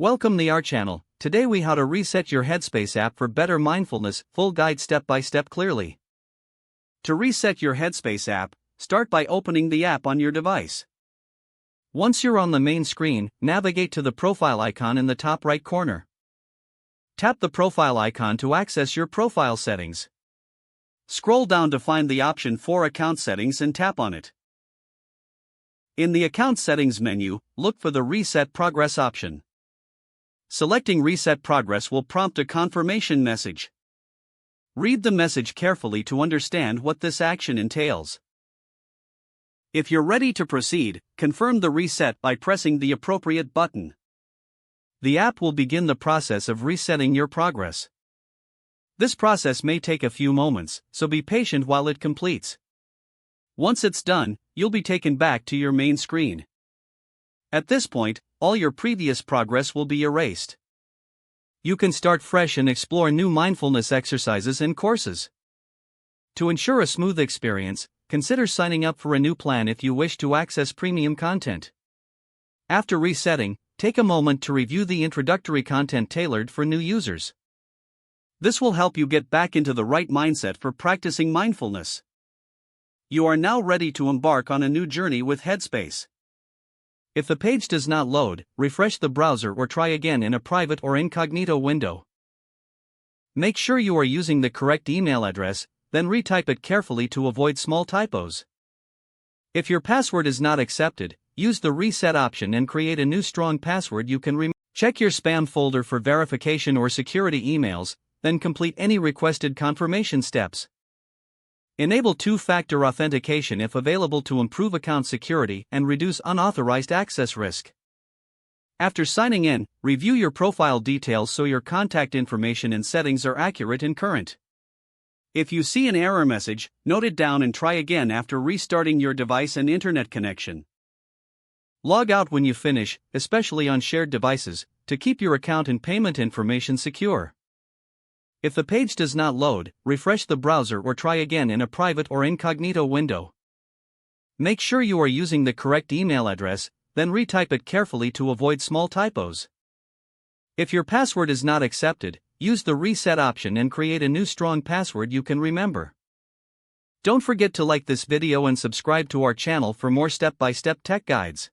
Welcome to our channel. Today we how to reset your Headspace app for better mindfulness, full guide step by step clearly. To reset your Headspace app, start by opening the app on your device. Once you're on the main screen, navigate to the profile icon in the top right corner. Tap the profile icon to access your profile settings. Scroll down to find the option for account settings and tap on it. In the account settings menu, look for the Reset Progress option. Selecting Reset Progress will prompt a confirmation message. Read the message carefully to understand what this action entails. If you're ready to proceed, confirm the reset by pressing the appropriate button. The app will begin the process of resetting your progress. This process may take a few moments, so be patient while it completes. Once it's done, you'll be taken back to your main screen. At this point, all your previous progress will be erased. You can start fresh and explore new mindfulness exercises and courses. To ensure a smooth experience, consider signing up for a new plan if you wish to access premium content. After resetting, take a moment to review the introductory content tailored for new users. This will help you get back into the right mindset for practicing mindfulness. You are now ready to embark on a new journey with Headspace. If the page does not load, refresh the browser or try again in a private or incognito window. Make sure you are using the correct email address, then retype it carefully to avoid small typos. If your password is not accepted, use the reset option and create a new strong password you can remember. Check your spam folder for verification or security emails, then complete any requested confirmation steps. Enable two-factor authentication if available to improve account security and reduce unauthorized access risk. After signing in, review your profile details so your contact information and settings are accurate and current. If you see an error message, note it down and try again after restarting your device and internet connection. Log out when you finish, especially on shared devices, to keep your account and payment information secure. If the page does not load, refresh the browser or try again in a private or incognito window. Make sure you are using the correct email address, then retype it carefully to avoid small typos. If your password is not accepted, use the reset option and create a new strong password you can remember. Don't forget to like this video and subscribe to our channel for more step-by-step tech guides.